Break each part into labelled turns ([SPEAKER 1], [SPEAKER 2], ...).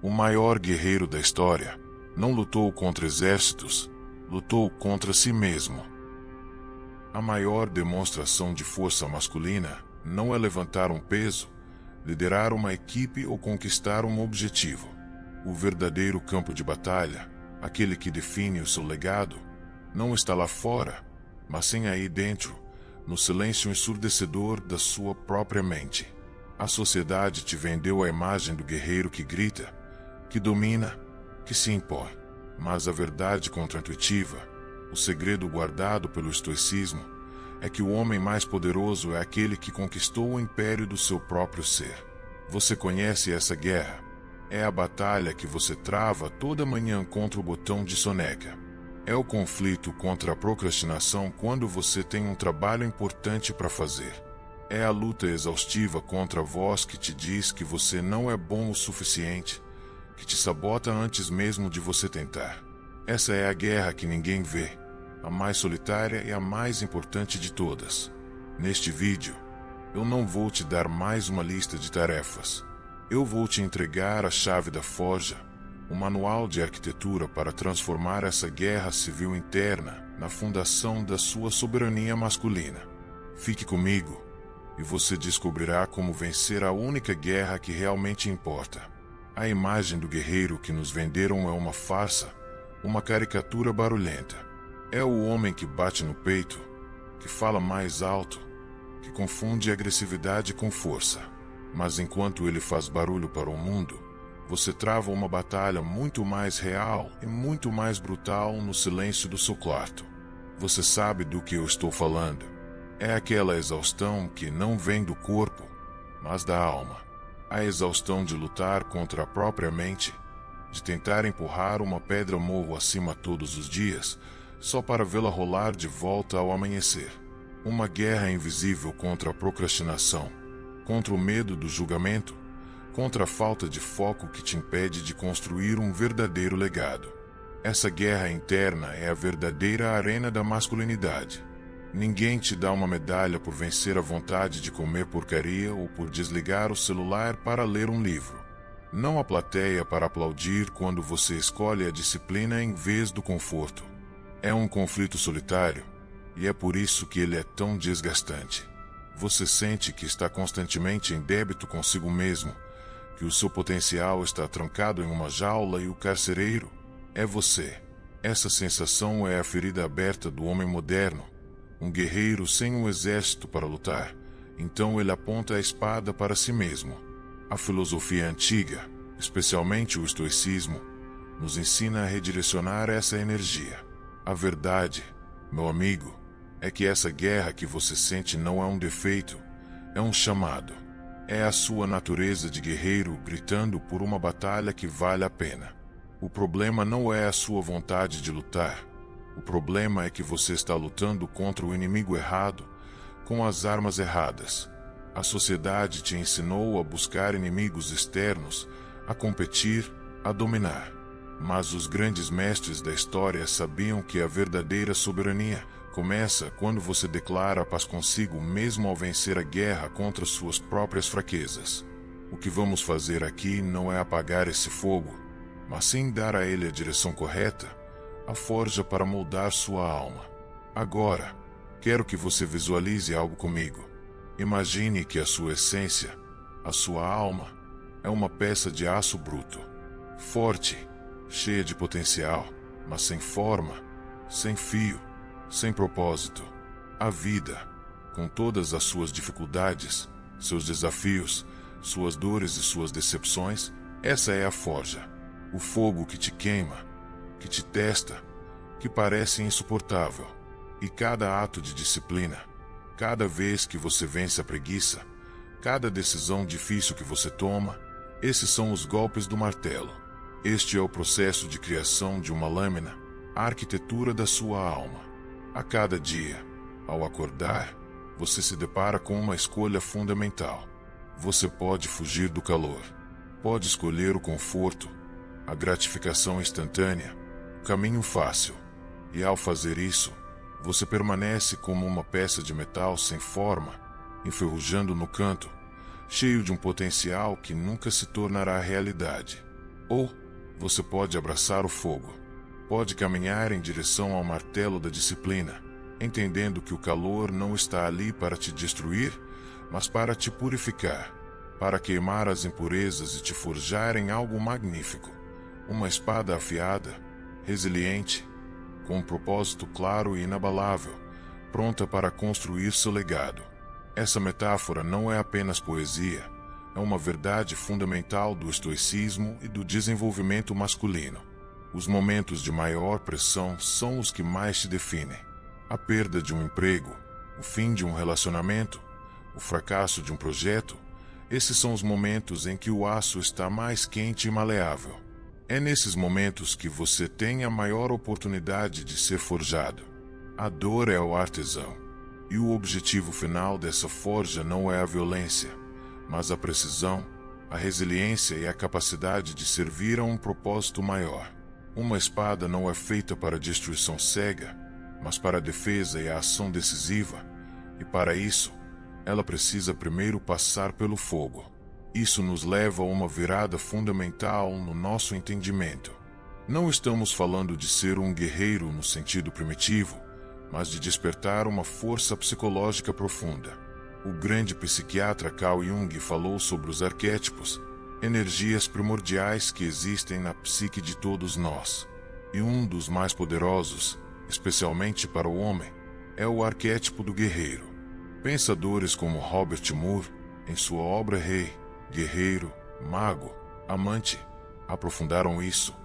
[SPEAKER 1] O maior guerreiro da história não lutou contra exércitos, lutou contra si mesmo. A maior demonstração de força masculina não é levantar um peso, liderar uma equipe ou conquistar um objetivo. O verdadeiro campo de batalha, aquele que define o seu legado, não está lá fora, mas sim aí dentro, no silêncio ensurdecedor da sua própria mente. A sociedade te vendeu a imagem do guerreiro que grita, que domina, que se impõe. Mas a verdade contraintuitiva, o segredo guardado pelo estoicismo, é que o homem mais poderoso é aquele que conquistou o império do seu próprio ser. Você conhece essa guerra? É a batalha que você trava toda manhã contra o botão de soneca. É o conflito contra a procrastinação quando você tem um trabalho importante para fazer. É a luta exaustiva contra a voz que te diz que você não é bom o suficiente, que te sabota antes mesmo de você tentar. Essa é a guerra que ninguém vê, a mais solitária e a mais importante de todas. Neste vídeo, eu não vou te dar mais uma lista de tarefas. Eu vou te entregar a chave da forja, um manual de arquitetura para transformar essa guerra civil interna na fundação da sua soberania masculina. Fique comigo e você descobrirá como vencer a única guerra que realmente importa. A imagem do guerreiro que nos venderam é uma farsa, uma caricatura barulhenta. É o homem que bate no peito, que fala mais alto, que confunde agressividade com força. Mas enquanto ele faz barulho para o mundo, você trava uma batalha muito mais real e muito mais brutal no silêncio do seu quarto. Você sabe do que eu estou falando. É aquela exaustão que não vem do corpo, mas da alma. A exaustão de lutar contra a própria mente, de tentar empurrar uma pedra morro acima todos os dias, só para vê-la rolar de volta ao amanhecer. Uma guerra invisível contra a procrastinação, contra o medo do julgamento, contra a falta de foco que te impede de construir um verdadeiro legado. Essa guerra interna é a verdadeira arena da masculinidade. Ninguém te dá uma medalha por vencer a vontade de comer porcaria ou por desligar o celular para ler um livro. Não há plateia para aplaudir quando você escolhe a disciplina em vez do conforto. É um conflito solitário, e é por isso que ele é tão desgastante. Você sente que está constantemente em débito consigo mesmo, que o seu potencial está trancado em uma jaula e o carcereiro é você. Essa sensação é a ferida aberta do homem moderno, um guerreiro sem um exército para lutar. Então ele aponta a espada para si mesmo. A filosofia antiga, especialmente o estoicismo, nos ensina a redirecionar essa energia. A verdade, meu amigo, é que essa guerra que você sente não é um defeito, é um chamado. É a sua natureza de guerreiro gritando por uma batalha que vale a pena. O problema não é a sua vontade de lutar. O problema é que você está lutando contra o inimigo errado, com as armas erradas. A sociedade te ensinou a buscar inimigos externos, a competir, a dominar. Mas os grandes mestres da história sabiam que a verdadeira soberania começa quando você declara a paz consigo mesmo ao vencer a guerra contra suas próprias fraquezas. O que vamos fazer aqui não é apagar esse fogo, mas sim dar a ele a direção correta, a forja para moldar sua alma. Agora, quero que você visualize algo comigo. Imagine que a sua essência, a sua alma, é uma peça de aço bruto, forte, cheia de potencial, mas sem forma, sem fio, sem propósito. A vida, com todas as suas dificuldades, seus desafios, suas dores e suas decepções, essa é a forja. O fogo que te queima, que te testa, que parece insuportável. E cada ato de disciplina, cada vez que você vence a preguiça, cada decisão difícil que você toma, esses são os golpes do martelo. Este é o processo de criação de uma lâmina, a arquitetura da sua alma. A cada dia, ao acordar, você se depara com uma escolha fundamental. Você pode fugir do calor, pode escolher o conforto, a gratificação instantânea, o caminho fácil. E ao fazer isso, você permanece como uma peça de metal sem forma, enferrujando no canto, cheio de um potencial que nunca se tornará realidade. Ou você pode abraçar o fogo. Pode caminhar em direção ao martelo da disciplina, entendendo que o calor não está ali para te destruir, mas para te purificar, para queimar as impurezas e te forjar em algo magnífico. Uma espada afiada, resiliente, com um propósito claro e inabalável, pronta para construir seu legado. Essa metáfora não é apenas poesia, é uma verdade fundamental do estoicismo e do desenvolvimento masculino. Os momentos de maior pressão são os que mais te definem. A perda de um emprego, o fim de um relacionamento, o fracasso de um projeto, esses são os momentos em que o aço está mais quente e maleável. É nesses momentos que você tem a maior oportunidade de ser forjado. A dor é o artesão, e o objetivo final dessa forja não é a violência, mas a precisão, a resiliência e a capacidade de servir a um propósito maior. Uma espada não é feita para destruição cega, mas para a defesa e a ação decisiva, e para isso, ela precisa primeiro passar pelo fogo. Isso nos leva a uma virada fundamental no nosso entendimento. Não estamos falando de ser um guerreiro no sentido primitivo, mas de despertar uma força psicológica profunda. O grande psiquiatra Carl Jung falou sobre os arquétipos, energias primordiais que existem na psique de todos nós. E um dos mais poderosos, especialmente para o homem, é o arquétipo do guerreiro. Pensadores como Robert Moore, em sua obra Rei, Guerreiro, Mago, Amante, aprofundaram isso,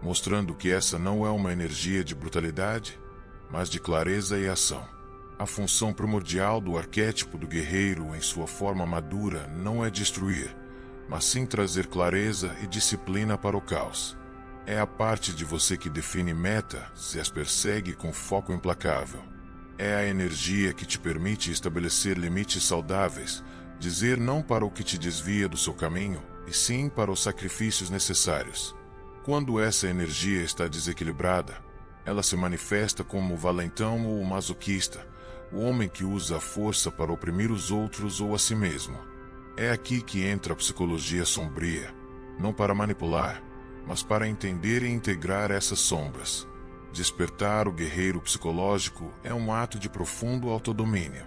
[SPEAKER 1] mostrando que essa não é uma energia de brutalidade, mas de clareza e ação. A função primordial do arquétipo do guerreiro em sua forma madura não é destruir, mas sim trazer clareza e disciplina para o caos. É a parte de você que define meta, se as persegue com foco implacável. É a energia que te permite estabelecer limites saudáveis, dizer não para o que te desvia do seu caminho, e sim para os sacrifícios necessários. Quando essa energia está desequilibrada, ela se manifesta como o valentão ou o masoquista, o homem que usa a força para oprimir os outros ou a si mesmo. É aqui que entra a psicologia sombria, não para manipular, mas para entender e integrar essas sombras. Despertar o guerreiro psicológico é um ato de profundo autodomínio.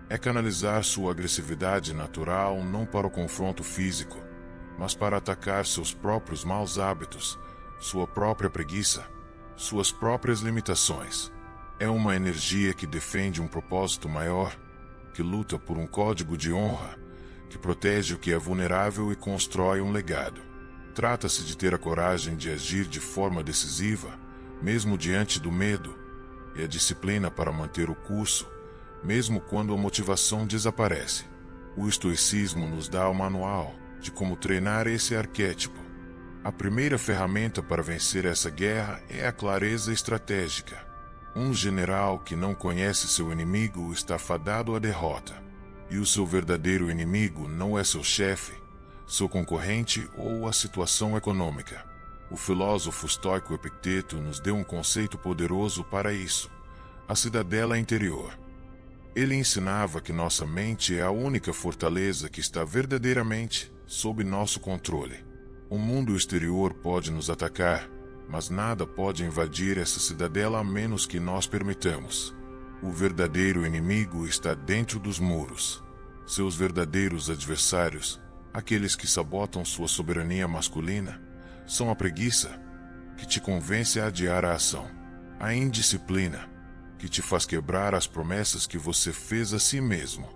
[SPEAKER 1] É canalizar sua agressividade natural não para o confronto físico, mas para atacar seus próprios maus hábitos, sua própria preguiça, suas próprias limitações. É uma energia que defende um propósito maior, que luta por um código de honra, que protege o que é vulnerável e constrói um legado. Trata-se de ter a coragem de agir de forma decisiva, mesmo diante do medo, e a disciplina para manter o curso, mesmo quando a motivação desaparece. O estoicismo nos dá o manual de como treinar esse arquétipo. A primeira ferramenta para vencer essa guerra é a clareza estratégica. Um general que não conhece seu inimigo está fadado à derrota. E o seu verdadeiro inimigo não é seu chefe, seu concorrente ou a situação econômica. O filósofo estoico Epicteto nos deu um conceito poderoso para isso: a cidadela interior. Ele ensinava que nossa mente é a única fortaleza que está verdadeiramente sob nosso controle. O mundo exterior pode nos atacar, mas nada pode invadir essa cidadela a menos que nós permitamos. O verdadeiro inimigo está dentro dos muros. Seus verdadeiros adversários, aqueles que sabotam sua soberania masculina, são a preguiça, que te convence a adiar a ação, a indisciplina, que te faz quebrar as promessas que você fez a si mesmo,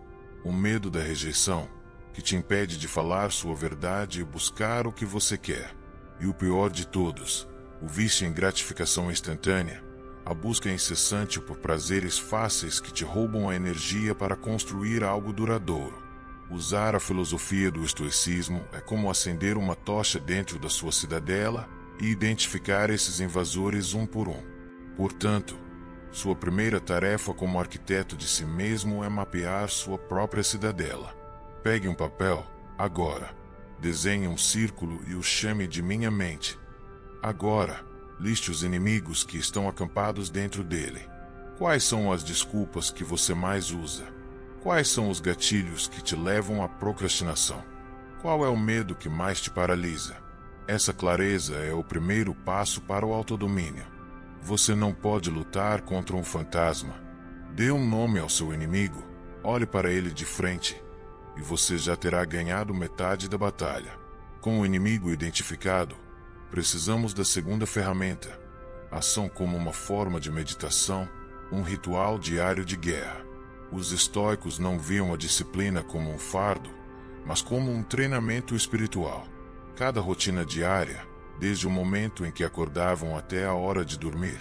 [SPEAKER 1] o medo da rejeição, que te impede de falar sua verdade e buscar o que você quer, e o pior de todos, o vício em gratificação instantânea, a busca incessante por prazeres fáceis que te roubam a energia para construir algo duradouro. Usar a filosofia do estoicismo é como acender uma tocha dentro da sua cidadela e identificar esses invasores um por um. Portanto, sua primeira tarefa como arquiteto de si mesmo é mapear sua própria cidadela. Pegue um papel, agora. Desenhe um círculo e o chame de minha mente. Agora, liste os inimigos que estão acampados dentro dele. Quais são as desculpas que você mais usa? Quais são os gatilhos que te levam à procrastinação? Qual é o medo que mais te paralisa? Essa clareza é o primeiro passo para o autodomínio. Você não pode lutar contra um fantasma. Dê um nome ao seu inimigo, olhe para ele de frente, e você já terá ganhado metade da batalha. Com o inimigo identificado, precisamos da segunda ferramenta, ação como uma forma de meditação, um ritual diário de guerra. Os estoicos não viam a disciplina como um fardo, mas como um treinamento espiritual. Cada rotina diária, desde o momento em que acordavam até a hora de dormir,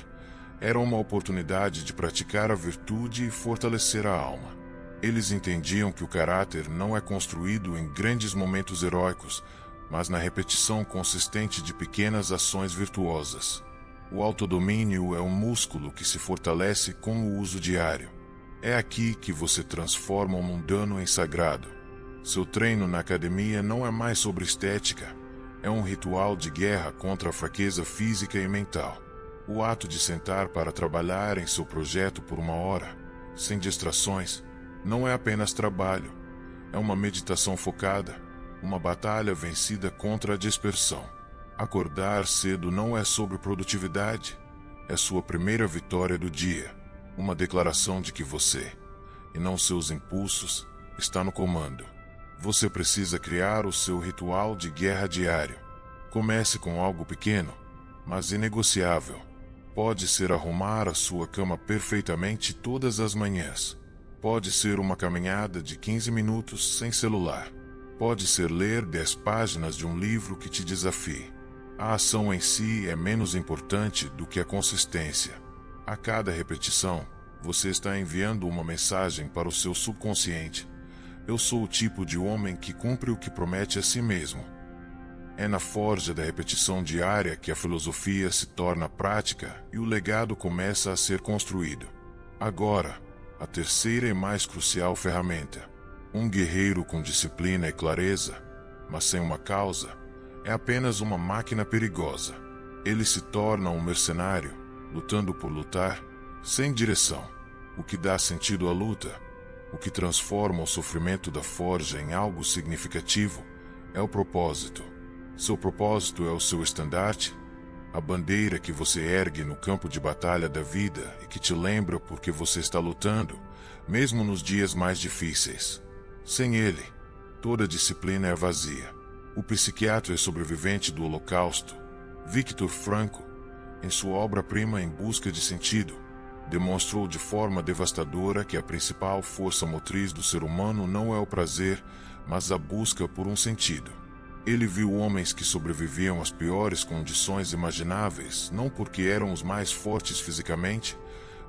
[SPEAKER 1] era uma oportunidade de praticar a virtude e fortalecer a alma. Eles entendiam que o caráter não é construído em grandes momentos heróicos, mas na repetição consistente de pequenas ações virtuosas. O autodomínio é um músculo que se fortalece com o uso diário. É aqui que você transforma o mundano em sagrado. Seu treino na academia não é mais sobre estética, é um ritual de guerra contra a fraqueza física e mental. O ato de sentar para trabalhar em seu projeto por 1 hora, sem distrações, não é apenas trabalho, é uma meditação focada, uma batalha vencida contra a dispersão. Acordar cedo não é sobre produtividade, é sua primeira vitória do dia, uma declaração de que você, e não seus impulsos, está no comando. Você precisa criar o seu ritual de guerra diário. Comece com algo pequeno, mas inegociável. Pode ser arrumar a sua cama perfeitamente todas as manhãs. Pode ser uma caminhada de 15 minutos sem celular. Pode ser ler 10 páginas de um livro que te desafie. A ação em si é menos importante do que a consistência. A cada repetição, você está enviando uma mensagem para o seu subconsciente. Eu sou o tipo de homem que cumpre o que promete a si mesmo. É na forja da repetição diária que a filosofia se torna prática e o legado começa a ser construído. Agora, a terceira e mais crucial ferramenta. Um guerreiro com disciplina e clareza, mas sem uma causa, é apenas uma máquina perigosa. Ele se torna um mercenário, lutando por lutar, sem direção. O que dá sentido à luta, o que transforma o sofrimento da forja em algo significativo, é o propósito. Seu propósito é o seu estandarte, a bandeira que você ergue no campo de batalha da vida e que te lembra por que você está lutando, mesmo nos dias mais difíceis. Sem ele, toda disciplina é vazia. O psiquiatra e sobrevivente do Holocausto, Viktor Frankl, em sua obra-prima Em Busca de Sentido, demonstrou de forma devastadora que a principal força motriz do ser humano não é o prazer, mas a busca por um sentido. Ele viu homens que sobreviviam às piores condições imagináveis, não porque eram os mais fortes fisicamente,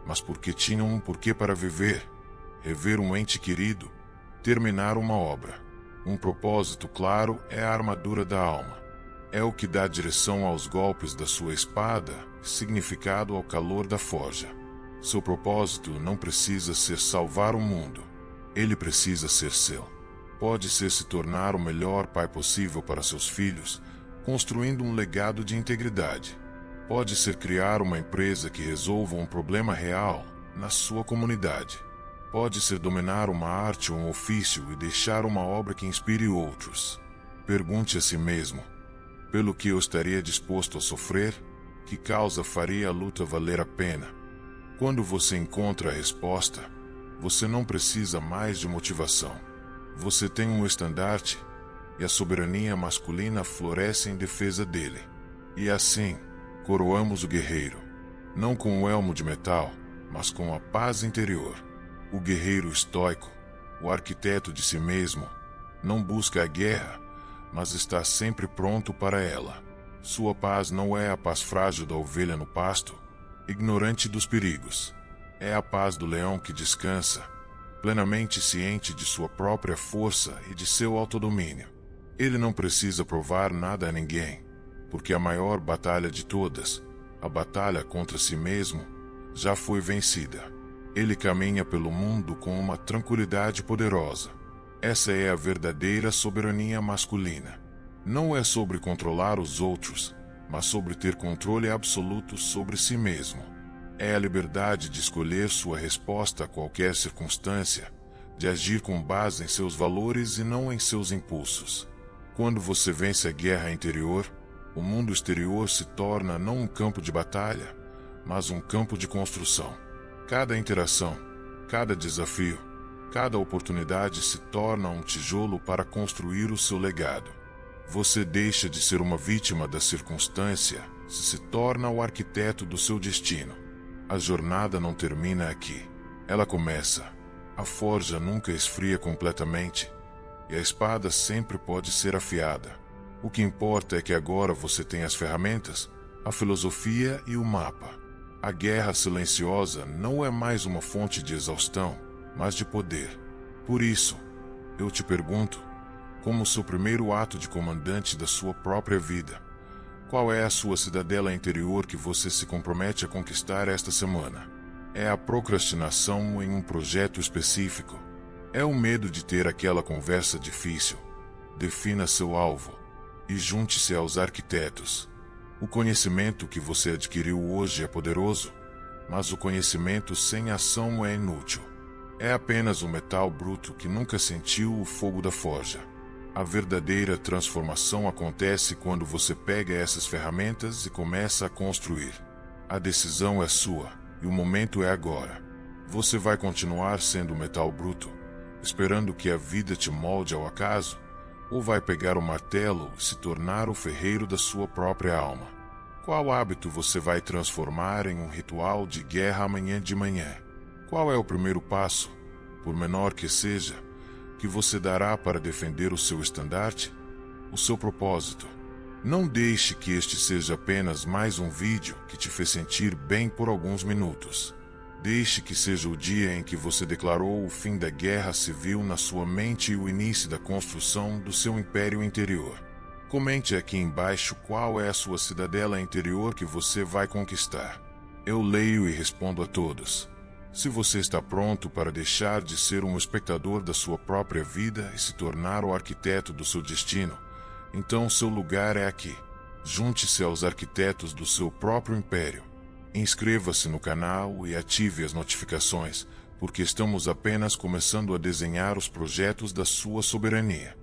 [SPEAKER 1] mas porque tinham um porquê para viver, rever um ente querido, terminar uma obra. Um propósito claro é a armadura da alma. É o que dá direção aos golpes da sua espada, significado ao calor da forja. Seu propósito não precisa ser salvar o mundo. Ele precisa ser seu. Pode ser se tornar o melhor pai possível para seus filhos, construindo um legado de integridade. Pode ser criar uma empresa que resolva um problema real na sua comunidade. Pode ser dominar uma arte ou um ofício e deixar uma obra que inspire outros. Pergunte a si mesmo: pelo que eu estaria disposto a sofrer? Que causa faria a luta valer a pena? Quando você encontra a resposta, você não precisa mais de motivação. Você tem um estandarte, e a soberania masculina floresce em defesa dele. E assim, coroamos o guerreiro, não com o elmo de metal, mas com a paz interior. O guerreiro estoico, o arquiteto de si mesmo, não busca a guerra, mas está sempre pronto para ela. Sua paz não é a paz frágil da ovelha no pasto, ignorante dos perigos. É a paz do leão que descansa, plenamente ciente de sua própria força e de seu autodomínio. Ele não precisa provar nada a ninguém, porque a maior batalha de todas, a batalha contra si mesmo, já foi vencida. Ele caminha pelo mundo com uma tranquilidade poderosa. Essa é a verdadeira soberania masculina. Não é sobre controlar os outros, mas sobre ter controle absoluto sobre si mesmo. É a liberdade de escolher sua resposta a qualquer circunstância, de agir com base em seus valores e não em seus impulsos. Quando você vence a guerra interior, O mundo exterior se torna não um campo de batalha, mas um campo de construção. Cada interação, cada desafio, cada oportunidade se torna um tijolo para construir o seu legado. Você deixa de ser uma vítima da circunstância e se torna o arquiteto do seu destino. A jornada não termina aqui. Ela começa. A forja nunca esfria completamente e a espada sempre pode ser afiada. O que importa é que agora você tem as ferramentas, a filosofia e o mapa. A guerra silenciosa não é mais uma fonte de exaustão, mas de poder. Por isso, eu te pergunto, como seu primeiro ato de comandante da sua própria vida, qual é a sua cidadela interior que você se compromete a conquistar esta semana? É a procrastinação em um projeto específico? É o medo de ter aquela conversa difícil? Defina seu alvo e junte-se aos arquitetos. O conhecimento que você adquiriu hoje é poderoso, mas o conhecimento sem ação é inútil. É apenas um metal bruto que nunca sentiu o fogo da forja. A verdadeira transformação acontece quando você pega essas ferramentas e começa a construir. A decisão é sua, e o momento é agora. Você vai continuar sendo metal bruto, esperando que a vida te molde ao acaso? Ou vai pegar o martelo e se tornar o ferreiro da sua própria alma? Qual hábito você vai transformar em um ritual de guerra amanhã de manhã? Qual é o primeiro passo, por menor que seja, que você dará para defender o seu estandarte? O seu propósito. Não deixe que este seja apenas mais um vídeo que te fez sentir bem por alguns minutos. Deixe que seja o dia em que você declarou o fim da guerra civil na sua mente e o início da construção do seu império interior. Comente aqui embaixo qual é a sua cidadela interior que você vai conquistar. Eu leio e respondo a todos. Se você está pronto para deixar de ser um espectador da sua própria vida e se tornar o arquiteto do seu destino, então seu lugar é aqui. Junte-se aos arquitetos do seu próprio império. Inscreva-se no canal e ative as notificações, porque estamos apenas começando a desenhar os projetos da sua soberania.